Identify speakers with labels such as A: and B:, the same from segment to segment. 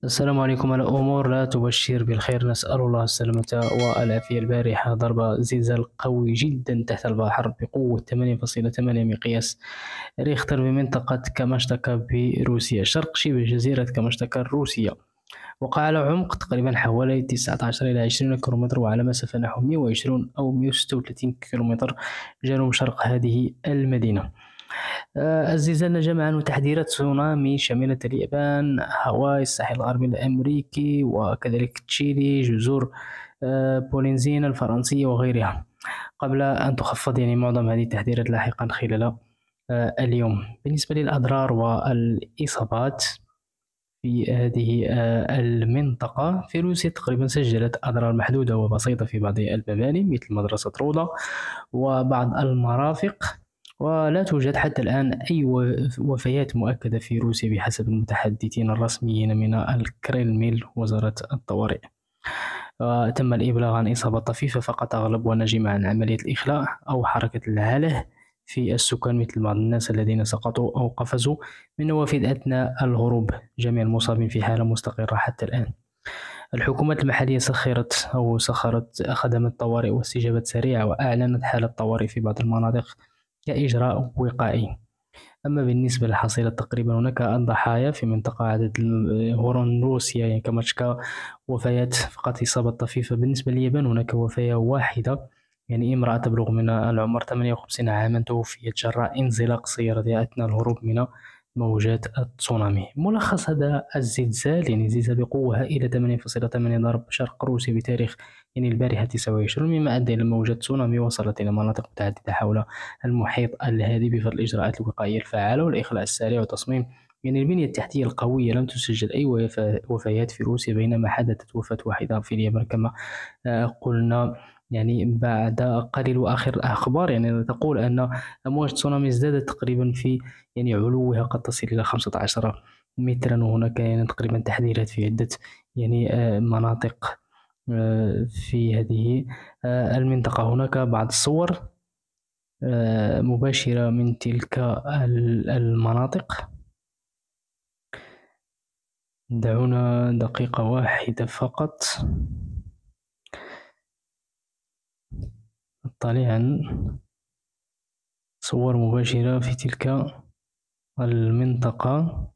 A: السلام عليكم. الأمور لا تبشر بالخير، نسأل الله السلامة والعافية. البارحة ضرب زلزال قوي جدا تحت البحر بقوة 8.8 مقياس ريختر بمنطقة كاماشتكا بروسيا، شرق شبه جزيرة كاماشتكا الروسية. وقع على عمق تقريبا حوالي 19 إلى 20 كيلومتر، وعلى مسافة نحو 120 أو 136 كيلومتر جنوب شرق هذه المدينة. الزلزال نجم عنه تحذيرات تسونامي شملت اليابان، هاواي، الساحل الغربي الأمريكي، وكذلك تشيلي، جزر بولينزينا الفرنسية وغيرها، قبل أن تخفض يعني معظم هذه التحذيرات لاحقا خلال اليوم. بالنسبة للأضرار والإصابات في هذه المنطقة، في روسيا تقريبا سجلت أضرار محدودة وبسيطة في بعض المباني مثل مدرسة روضة وبعض المرافق، ولا توجد حتى الآن أي وفيات مؤكدة في روسيا بحسب المتحدثين الرسميين من الكريملين وزارة الطوارئ. تم الإبلاغ عن إصابة طفيفة فقط أغلب، ونجم عن عملية الإخلاء أو حركة العله في السكان مثل بعض الناس الذين سقطوا أو قفزوا من نوافذ أثناء الهروب. جميع المصابين في حالة مستقرة حتى الآن. الحكومات المحلية سخرت خدمات طوارئ واستجابات سريعة، وأعلنت حالة طوارئ في بعض المناطق كإجراء وقائي. أما بالنسبة للحصيلة، تقريبا هناك الضحايا في منطقة عدد هورون روسيا يعني كماتشكا وفيات فقط، إصابة طفيفة. بالنسبة لليابان هناك وفاة واحدة، يعني امرأة تبلغ من العمر 58 عاما توفيت جراء انزلاق سيارتها أثناء الهروب من موجات التسونامي. ملخص هذا الزلزال، يعني زلزال بقوة هائلة 8.8 ضرب شرق روسيا بتاريخ يعني البارحة 29، مما أدى إلى موجة تسونامي وصلت إلى مناطق متعددة حول المحيط الهادي بفضل الإجراءات الوقائية الفعالة والإخلاء السريع وتصميم يعني البنية التحتية القوية. لم تسجل أي وفيات في روسيا، بينما حدثت وفاة واحدة في اليمن كما قلنا يعني بعد قليل. وآخر الأخبار يعني تقول أن أمواج تسونامي ازدادت تقريبا في يعني علوها قد تصل إلى 15 مترا، وهناك يعني تقريبا تحذيرات في عدة يعني مناطق في هذه المنطقة. هناك بعض الصور مباشرة من تلك المناطق. دعونا دقيقة واحدة فقط نطلع عن صور مباشرة في تلك المنطقة.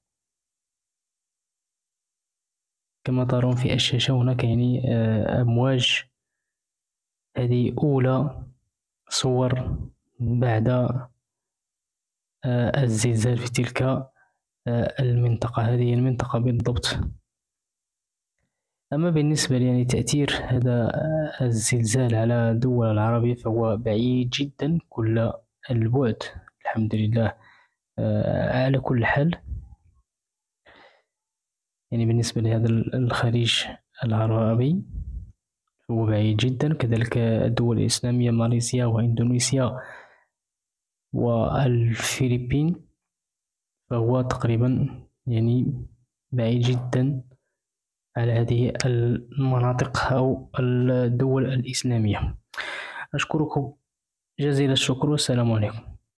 A: كما ترون في الشاشة هناك يعني أمواج. هذه أولى صور بعد الزلزال في تلك المنطقة. هذه المنطقة بالضبط. أما بالنسبة يعني تأثير هذا الزلزال على الدول العربية فهو بعيد جدا كل البعد، الحمد لله. على كل حال يعني بالنسبة لهذا الخليج العربي هو بعيد جدا، كذلك الدول الإسلامية ماليزيا وإندونيسيا والفلبين فهو تقريبا يعني بعيد جدا على هذه المناطق أو الدول الإسلامية. أشكركم جزيل الشكر، والسلام عليكم.